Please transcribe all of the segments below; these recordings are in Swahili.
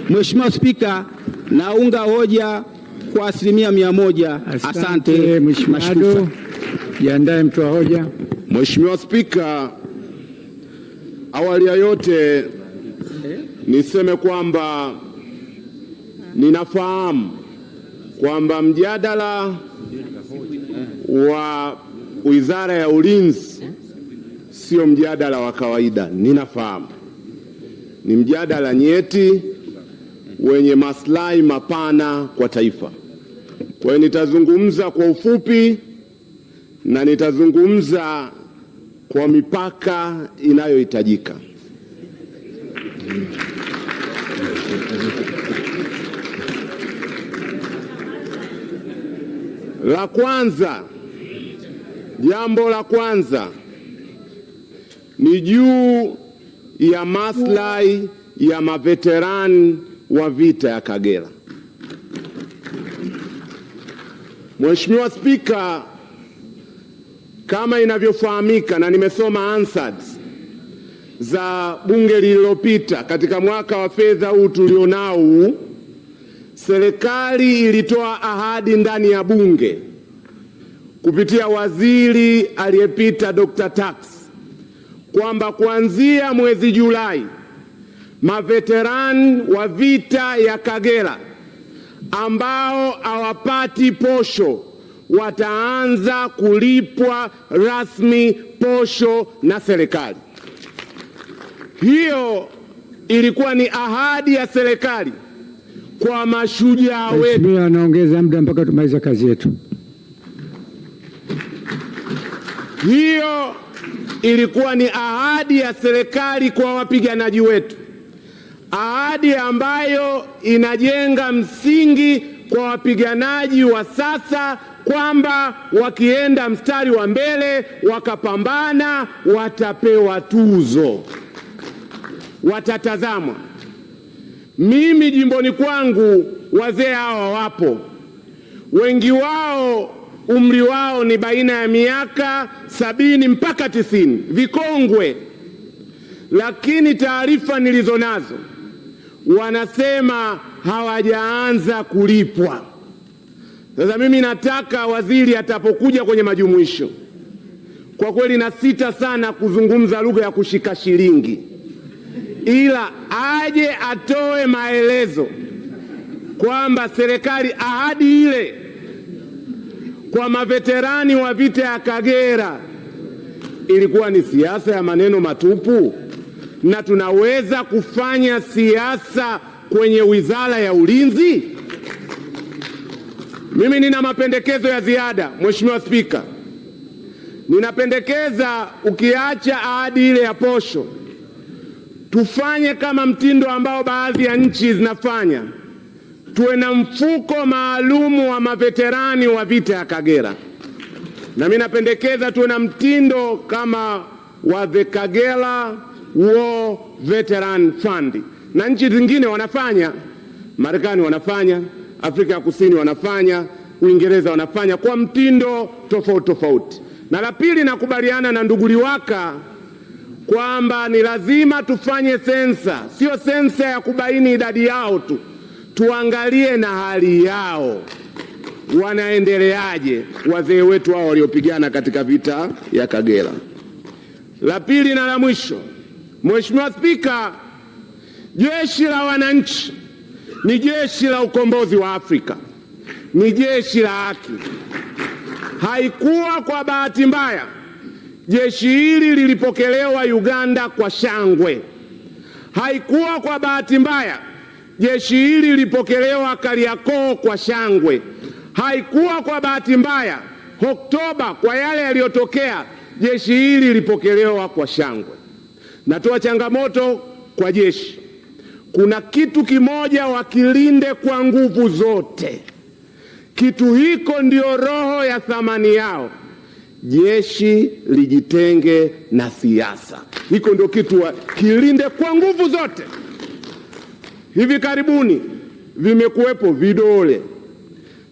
Mheshimiwa Spika, naunga hoja kwa 100%. Asante Mheshimiwa. Jiandae mtoa hoja. Mheshimiwa Spika, awali ya yote niseme kwamba ninafahamu kwamba mjadala wa Wizara ya Ulinzi sio mjadala wa kawaida. Ninafahamu ni mjadala nyeti wenye maslahi mapana kwa taifa. Kwa hiyo nitazungumza kwa ufupi na nitazungumza kwa mipaka inayohitajika. Jambo la kwanza ni juu ya maslahi ya maveterani wa vita ya Kagera. Mheshimiwa Spika, kama inavyofahamika na nimesoma answers za bunge lililopita, katika mwaka wa fedha huu tulionao, serikali ilitoa ahadi ndani ya bunge kupitia waziri aliyepita Dr. Tax kwamba kuanzia mwezi Julai maveterani wa vita ya Kagera ambao hawapati posho wataanza kulipwa rasmi posho na serikali. Hiyo ilikuwa ni ahadi ya serikali kwa mashujaa wetu. Mheshimiwa, anaongeza muda mpaka tumalize kazi yetu. Hiyo ilikuwa ni ahadi ya serikali kwa wapiganaji wetu, ahadi ambayo inajenga msingi kwa wapiganaji wa sasa kwamba wakienda mstari wa mbele wakapambana watapewa tuzo, watatazamwa. Mimi jimboni kwangu wazee hawa wapo, wengi wao umri wao ni baina ya miaka 70 mpaka 90, vikongwe, lakini taarifa nilizonazo wanasema hawajaanza kulipwa. Sasa mimi nataka waziri atapokuja kwenye majumuisho, kwa kweli na sita sana kuzungumza lugha ya kushika shilingi, ila aje atoe maelezo kwamba serikali ahadi ile kwa maveterani wa vita ya Kagera ilikuwa ni siasa ya maneno matupu, na tunaweza kufanya siasa kwenye Wizara ya Ulinzi. Mimi nina mapendekezo ya ziada, Mheshimiwa Spika. Ninapendekeza ukiacha ahadi ile ya posho, tufanye kama mtindo ambao baadhi ya nchi zinafanya, tuwe na mfuko maalumu wa maveterani wa vita ya Kagera. Na mimi napendekeza tuwe na mtindo kama wa the Kagera War Veteran Fund. Na nchi zingine wanafanya, Marekani wanafanya, Afrika ya Kusini wanafanya, Uingereza wanafanya kwa mtindo tofauti tofauti. Na la pili, nakubaliana na ndugu Liwaka kwamba ni lazima tufanye sensa, sio sensa ya kubaini idadi yao tu, tuangalie na hali yao, wanaendeleaje wazee wetu hao waliopigana katika vita ya Kagera. La pili na la mwisho, Mheshimiwa Spika, jeshi la wananchi ni jeshi la ukombozi wa Afrika, ni jeshi la haki. Haikuwa kwa bahati mbaya jeshi hili lilipokelewa Uganda kwa shangwe. Haikuwa kwa bahati mbaya jeshi hili lilipokelewa Kariakoo kwa shangwe. Haikuwa kwa bahati mbaya Oktoba kwa yale yaliyotokea jeshi hili lilipokelewa kwa shangwe. Natoa changamoto kwa jeshi, kuna kitu kimoja wakilinde kwa nguvu zote. Kitu hiko ndio roho ya thamani yao. Jeshi lijitenge na siasa. Hiko ndio kitu kilinde kwa nguvu zote. Hivi karibuni vimekuwepo vidole,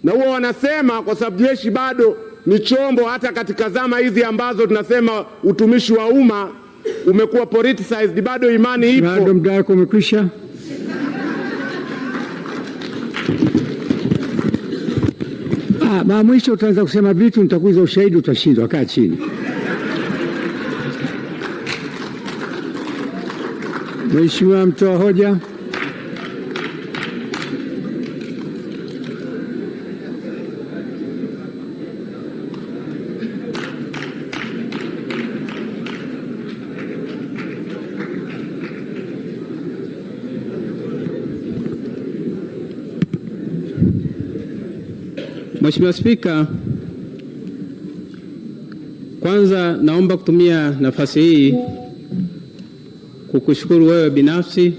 na huwa wanasema kwa sababu jeshi bado ni chombo, hata katika zama hizi ambazo tunasema utumishi wa umma umekuwa politicized, bado imani ipo. Bado muda wako umekwisha. Mwisho utaanza kusema vitu, nitakuuliza ushahidi, utashindwa. Kaa chini. Mheshimiwa mtoa hoja. Mheshimiwa Spika, kwanza naomba kutumia nafasi hii kukushukuru wewe binafsi,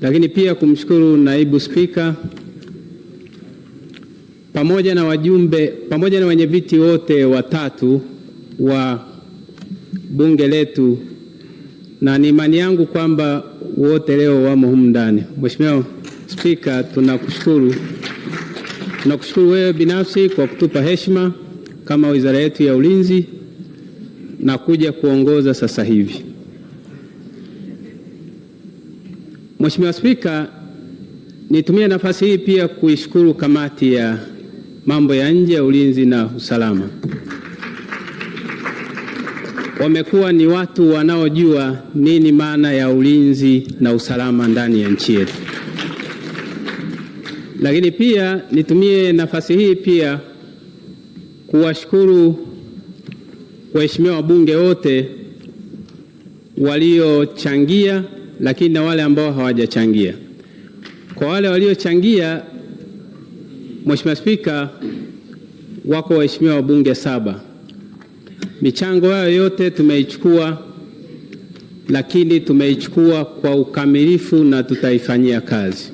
lakini pia kumshukuru naibu spika pamoja na wajumbe, pamoja na wenyeviti wote watatu wa bunge letu, na ni imani yangu kwamba wote leo wamo humu ndani. Mheshimiwa Spika, tunakushukuru wewe binafsi kwa kutupa heshima kama wizara yetu ya ulinzi na kuja kuongoza sasa hivi. Mheshimiwa Spika, nitumie nafasi hii pia kuishukuru kamati ya mambo ya nje ya ulinzi na usalama. Wamekuwa ni watu wanaojua nini maana ya ulinzi na usalama ndani ya nchi yetu. Lakini pia nitumie nafasi hii pia kuwashukuru waheshimiwa wabunge wote waliochangia, lakini na wale ambao hawajachangia. Kwa wale waliochangia, Mheshimiwa Spika, wako waheshimiwa wabunge 7. Michango yao yote tumeichukua, lakini tumeichukua kwa ukamilifu na tutaifanyia kazi.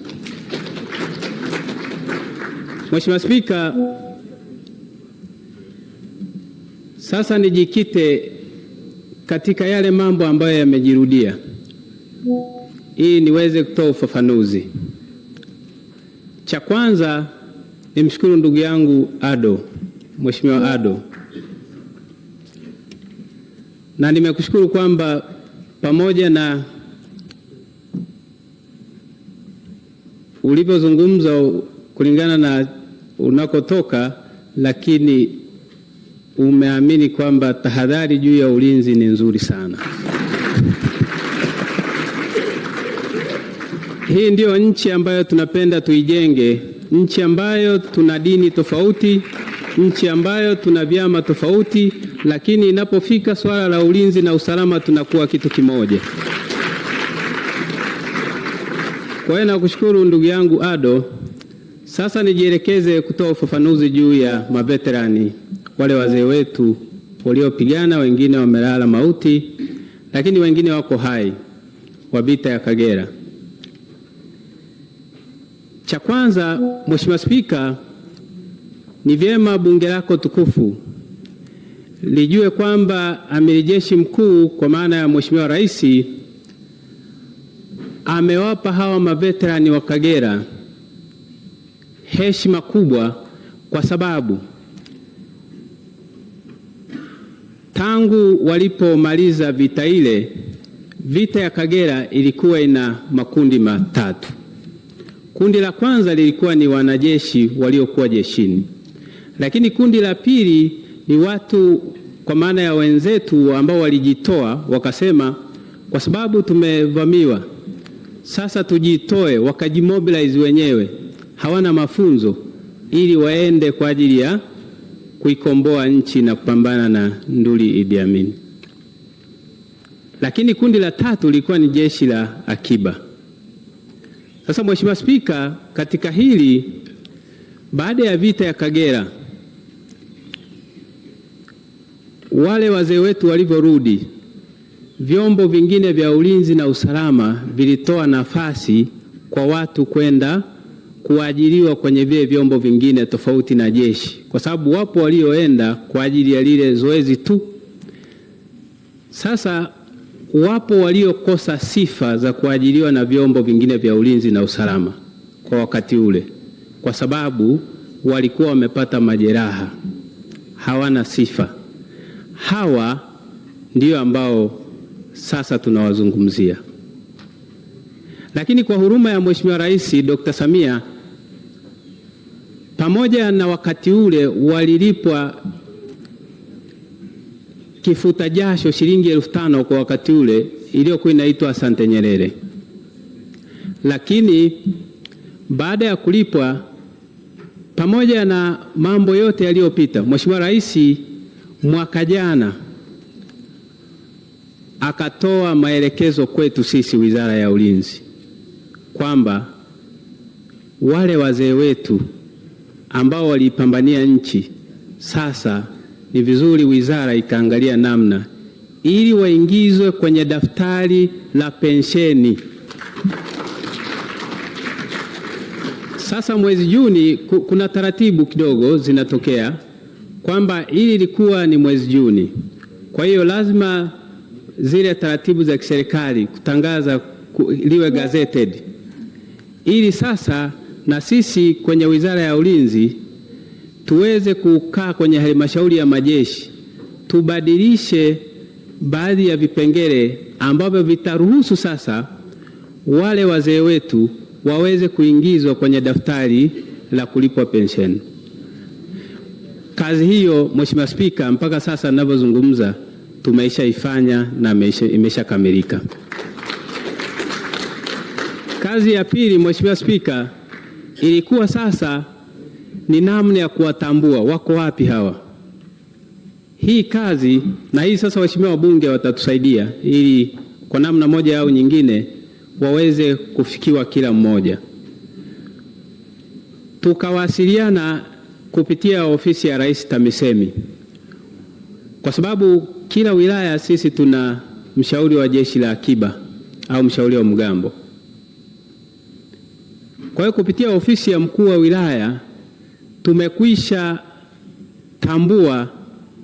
Mheshimiwa Spika, sasa nijikite katika yale mambo ambayo yamejirudia ili niweze kutoa ufafanuzi. Cha kwanza nimshukuru ndugu yangu Ado, Mheshimiwa Ado, na nimekushukuru kwamba pamoja na ulivyozungumza kulingana na unakotoka, lakini umeamini kwamba tahadhari juu ya ulinzi ni nzuri sana. Hii ndio nchi ambayo tunapenda tuijenge, nchi ambayo tuna dini tofauti, nchi ambayo tuna vyama tofauti, lakini inapofika swala la ulinzi na usalama tunakuwa kitu kimoja. Kwa hiyo nakushukuru ndugu yangu Ado. Sasa nijielekeze kutoa ufafanuzi juu ya maveterani, wale wazee wetu waliopigana, wengine wamelala mauti, lakini wengine wako hai, wa vita ya Kagera. Cha kwanza, Mheshimiwa Spika, ni vyema bunge lako tukufu lijue kwamba Amiri Jeshi Mkuu kwa maana ya Mheshimiwa Rais amewapa hawa maveterani wa Kagera heshima kubwa, kwa sababu tangu walipomaliza vita ile, vita ya Kagera ilikuwa ina makundi matatu. Kundi la kwanza lilikuwa ni wanajeshi waliokuwa jeshini, lakini kundi la pili ni watu kwa maana ya wenzetu ambao walijitoa, wakasema kwa sababu tumevamiwa sasa tujitoe, wakajimobilize wenyewe, hawana mafunzo, ili waende kwa ajili ya kuikomboa nchi na kupambana na nduli Idi Amin. Lakini kundi la tatu lilikuwa ni jeshi la akiba. Sasa Mheshimiwa Spika, katika hili, baada ya vita ya Kagera, wale wazee wetu walivyorudi, vyombo vingine vya ulinzi na usalama vilitoa nafasi kwa watu kwenda kuajiriwa kwenye vile vyombo vingine tofauti na jeshi, kwa sababu wapo walioenda kwa ajili ya lile zoezi tu. Sasa wapo waliokosa sifa za kuajiriwa na vyombo vingine vya ulinzi na usalama kwa wakati ule, kwa sababu walikuwa wamepata majeraha, hawana sifa. Hawa ndio ambao sasa tunawazungumzia. Lakini kwa huruma ya Mheshimiwa Rais Dr. Samia pamoja na wakati ule walilipwa kifuta jasho shilingi 5,000 kwa wakati ule iliyokuwa inaitwa Asante Nyerere. Lakini baada ya kulipwa, pamoja na mambo yote yaliyopita, Mheshimiwa Rais mwaka jana akatoa maelekezo kwetu sisi Wizara ya Ulinzi kwamba wale wazee wetu ambao walipambania nchi, sasa ni vizuri wizara ikaangalia namna ili waingizwe kwenye daftari la pensheni. Sasa mwezi Juni kuna taratibu kidogo zinatokea kwamba hili ilikuwa ni mwezi Juni, kwa hiyo lazima zile taratibu za kiserikali kutangaza liwe gazetted, ili sasa na sisi kwenye Wizara ya Ulinzi tuweze kukaa kwenye halmashauri ya majeshi tubadilishe baadhi ya vipengele ambavyo vitaruhusu sasa wale wazee wetu waweze kuingizwa kwenye daftari la kulipwa pensheni. Kazi hiyo, Mheshimiwa Spika, mpaka sasa ninavyozungumza tumeishaifanya na imeshakamilika. Kazi ya pili, Mheshimiwa Spika, ilikuwa sasa ni namna ya kuwatambua wako wapi hawa. Hii kazi na hii sasa waheshimiwa wabunge watatusaidia ili kwa namna moja au nyingine waweze kufikiwa kila mmoja. Tukawasiliana kupitia ofisi ya Rais TAMISEMI, kwa sababu kila wilaya sisi tuna mshauri wa jeshi la akiba au mshauri wa mgambo. Kwa hiyo kupitia ofisi ya mkuu wa wilaya tumekwisha tambua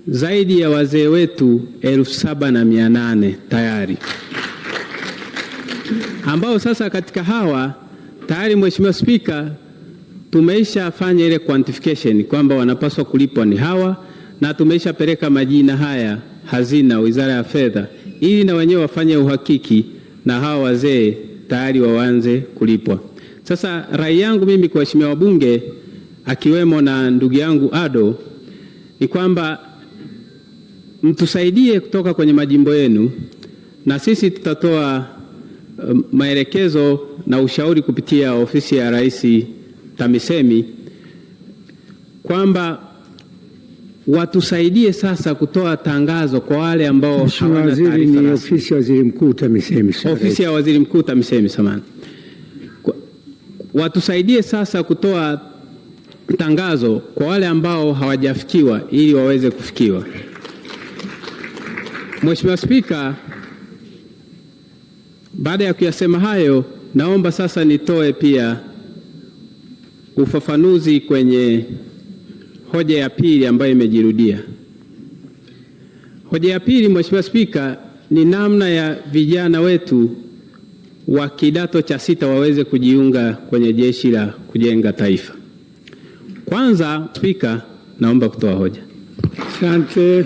zaidi ya wazee wetu 7,800 tayari, ambao sasa katika hawa tayari, Mheshimiwa Spika, tumeishafanya ile quantification kwamba wanapaswa kulipwa ni hawa, na tumeishapeleka majina haya hazina, Wizara ya Fedha, ili na wenyewe wafanye uhakiki na hawa wazee tayari waanze kulipwa. Sasa rai yangu mimi kwa waheshimiwa wabunge akiwemo na ndugu yangu Ado ni kwamba mtusaidie kutoka kwenye majimbo yenu, na sisi tutatoa maelekezo na ushauri kupitia ofisi ya Rais TAMISEMI kwamba watusaidie sasa kutoa tangazo kwa wale ambao hawana taarifa. Ni ofisi ya Waziri Mkuu TAMISEMI. Ofisi ya Waziri Mkuu TAMISEMI, samahani. Watusaidie sasa kutoa tangazo kwa wale ambao hawajafikiwa ili waweze kufikiwa. Mheshimiwa Spika, baada ya kuyasema hayo, naomba sasa nitoe pia ufafanuzi kwenye hoja ya pili ambayo imejirudia. Hoja ya pili, Mheshimiwa Spika, ni namna ya vijana wetu wa kidato cha 6 waweze kujiunga kwenye Jeshi la Kujenga Taifa. Kwanza, Spika, naomba kutoa hoja. Asante.